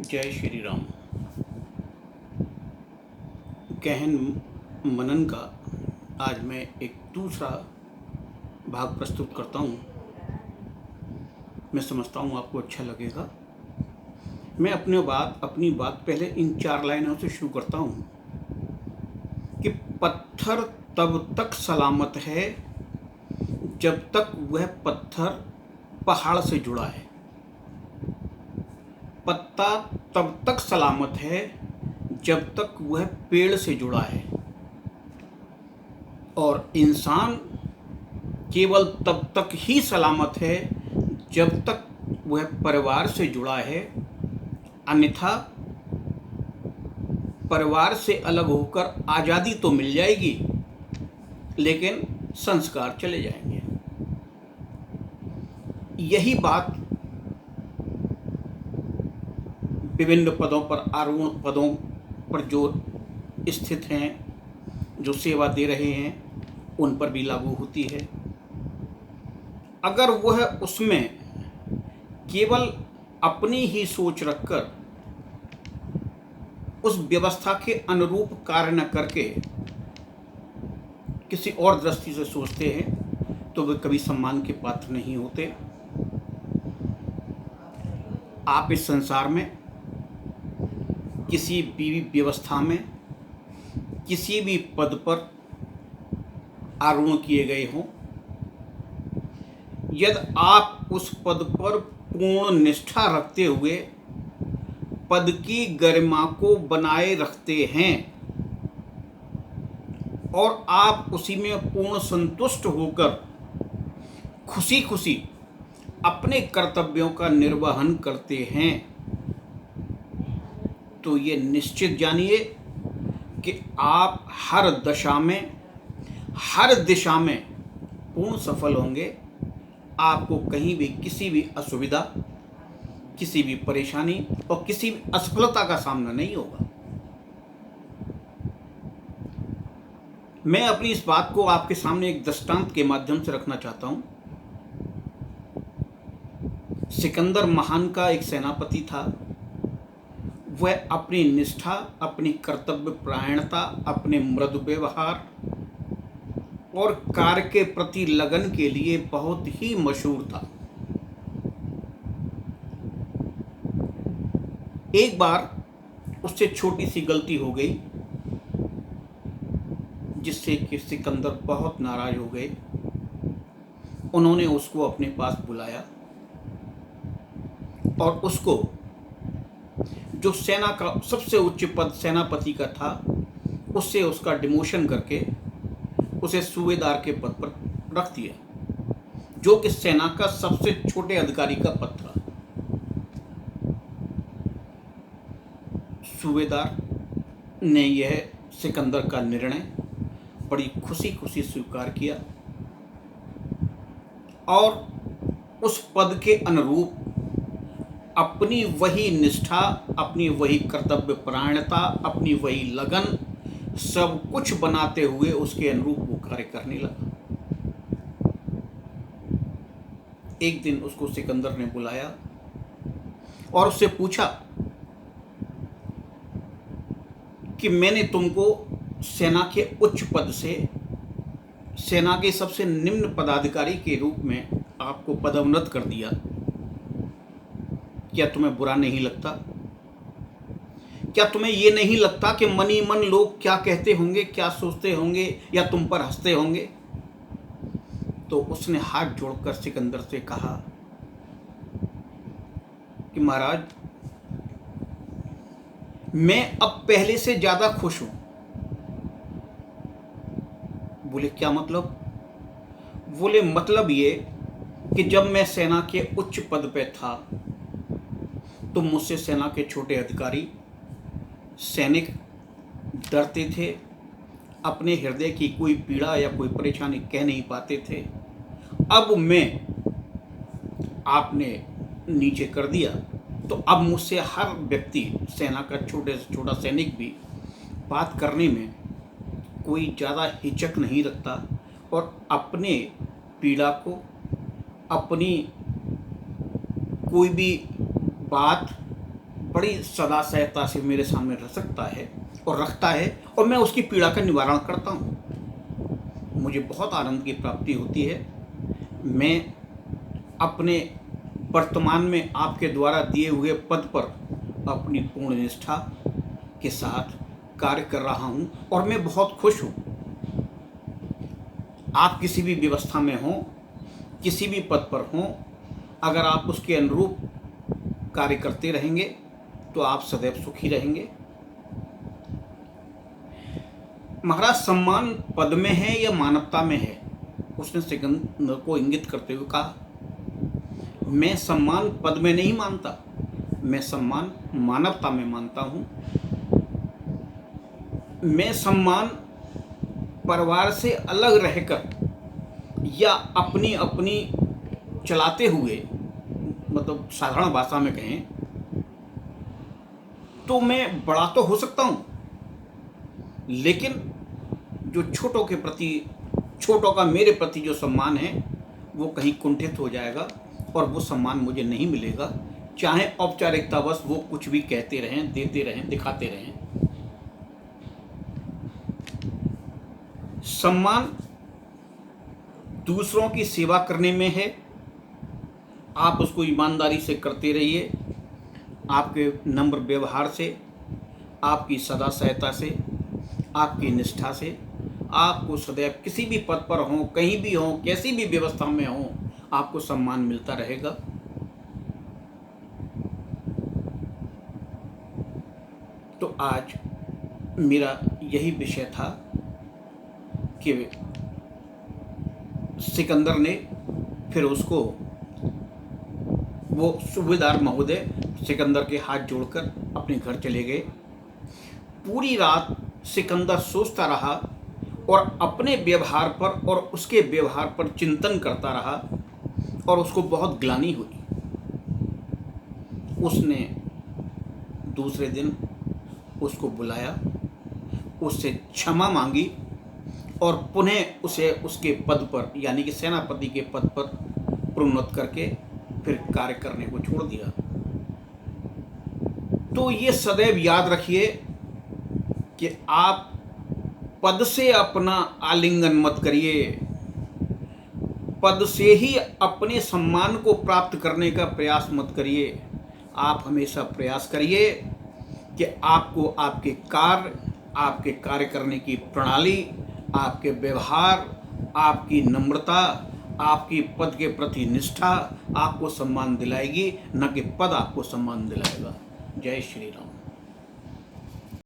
जय श्री राम। गहन मनन का आज मैं एक दूसरा भाग प्रस्तुत करता हूँ। मैं समझता हूँ आपको अच्छा लगेगा। मैं अपनी बात पहले इन 4 लाइनों से शुरू करता हूँ कि पत्थर तब तक सलामत है जब तक वह पत्थर पहाड़ से जुड़ा है। पत्ता तब तक सलामत है जब तक वह पेड़ से जुड़ा है, और इंसान केवल तब तक ही सलामत है जब तक वह परिवार से जुड़ा है। अन्यथा परिवार से अलग होकर आज़ादी तो मिल जाएगी, लेकिन संस्कार चले जाएंगे। यही बात विभिन्न पदों पर, आरूढ़ पदों पर जो स्थित हैं, जो सेवा दे रहे हैं, उन पर भी लागू होती है। अगर वह उसमें केवल अपनी ही सोच रखकर उस व्यवस्था के अनुरूप कार्य न करके किसी और दृष्टि से सोचते हैं तो वे कभी सम्मान के पात्र नहीं होते। आप इस संसार में किसी भी व्यवस्था में किसी भी पद पर आरूढ़ किए गए हों, यदि आप उस पद पर पूर्ण निष्ठा रखते हुए पद की गरिमा को बनाए रखते हैं और आप उसी में पूर्ण संतुष्ट होकर खुशी खुशी अपने कर्तव्यों का निर्वहन करते हैं, तो ये निश्चित जानिए कि आप हर दशा में, हर दिशा में पूर्ण सफल होंगे। आपको कहीं भी किसी भी असुविधा, किसी भी परेशानी और किसी भी असफलता का सामना नहीं होगा। मैं अपनी इस बात को आपके सामने एक दृष्टांत के माध्यम से रखना चाहता हूं। सिकंदर महान का एक सेनापति था। वह अपनी निष्ठा, अपनी कर्तव्य परायणता, अपने मृदु व्यवहार और कार्य के प्रति लगन के लिए बहुत ही मशहूर था। एक बार उससे छोटी सी गलती हो गई, जिससे कि सिकंदर बहुत नाराज हो गए। उन्होंने उसको अपने पास बुलाया और उसको, जो सेना का सबसे उच्च पद सेनापति का था, उससे उसका डिमोशन करके उसे सूबेदार के पद पर रख दिया, जो कि सेना का सबसे छोटे अधिकारी का पद था। सूबेदार ने यह सिकंदर का निर्णय बड़ी खुशी खुशी स्वीकार किया और उस पद के अनुरूप अपनी वही निष्ठा, अपनी वही कर्तव्य परायणता, अपनी वही लगन, सब कुछ बनाते हुए उसके अनुरूप वो कार्य करने लगा। एक दिन उसको सिकंदर ने बुलाया और उससे पूछा कि मैंने तुमको सेना के उच्च पद से सेना के सबसे निम्न पदाधिकारी के रूप में आपको पदोन्नत कर दिया, क्या तुम्हें बुरा नहीं लगता? क्या तुम्हें ये नहीं लगता कि मन ही मन लोग क्या कहते होंगे, क्या सोचते होंगे, या तुम पर हंसते होंगे? तो उसने हाथ जोड़कर सिकंदर से कहा कि महाराज, मैं अब पहले से ज्यादा खुश हूं। बोले क्या मतलब? बोले मतलब ये कि जब मैं सेना के उच्च पद पे था तो मुझसे सेना के छोटे अधिकारी, सैनिक डरते थे, अपने हृदय की कोई पीड़ा या कोई परेशानी कह नहीं पाते थे। अब मैं आपने नीचे कर दिया तो अब मुझसे हर व्यक्ति, सेना का छोटे से छोटा सैनिक भी बात करने में कोई ज़्यादा हिचक नहीं रखता और अपने पीड़ा को, अपनी कोई भी बात बड़ी सदा सहता से मेरे सामने रख सकता है और रखता है, और मैं उसकी पीड़ा का निवारण करता हूँ। मुझे बहुत आनंद की प्राप्ति होती है। मैं अपने वर्तमान में आपके द्वारा दिए हुए पद पर अपनी पूर्ण निष्ठा के साथ कार्य कर रहा हूँ और मैं बहुत खुश हूँ। आप किसी भी व्यवस्था में हों, किसी भी पद पर हों, अगर आप उसके अनुरूप कार्य करते रहेंगे तो आप सदैव सुखी रहेंगे। महाराज, सम्मान पद में है या मानवता में है? उसने सिकंदर को इंगित करते हुए कहा, मैं सम्मान पद में नहीं मानता, मैं सम्मान मानवता में मानता हूँ। मैं सम्मान परिवार से अलग रहकर या अपनी अपनी चलाते हुए, मतलब साधारण भाषा में कहें तो मैं बड़ा तो हो सकता हूँ, लेकिन जो छोटों के प्रति, छोटों का मेरे प्रति जो सम्मान है वो कहीं कुंठित हो जाएगा और वो सम्मान मुझे नहीं मिलेगा, चाहे औपचारिकतावश वो कुछ भी कहते रहें, देते रहें, दिखाते रहें। सम्मान दूसरों की सेवा करने में है। आप उसको ईमानदारी से करते रहिए, आपके नम्र व्यवहार से, आपकी सदा सहायता से, आपकी निष्ठा से आपको सदैव किसी भी पद पर हों, कहीं भी हों, कैसी भी व्यवस्था में हों, आपको सम्मान मिलता रहेगा। तो आज मेरा यही विषय था कि सिकंदर ने फिर उसको, वो सूबेदार महोदय सिकंदर के हाथ जोड़कर अपने घर चले गए। पूरी रात सिकंदर सोचता रहा और अपने व्यवहार पर और उसके व्यवहार पर चिंतन करता रहा और उसको बहुत ग्लानि हुई। उसने दूसरे दिन उसको बुलाया, उससे क्षमा मांगी और पुनः उसे उसके पद पर, यानी कि सेनापति के पद पर प्रोन्नत करके फिर कार्य करने को छोड़ दिया। तो ये सदैव याद रखिए कि आप पद से अपना आलिंगन मत करिए, पद से ही अपने सम्मान को प्राप्त करने का प्रयास मत करिए। आप हमेशा प्रयास करिए कि आपको आपके कार्य, आपके कार्य करने की प्रणाली, आपके व्यवहार, आपकी नम्रता, आपकी पद के प्रति निष्ठा आपको सम्मान दिलाएगी, न कि पद आपको सम्मान दिलाएगा। जय श्री राम।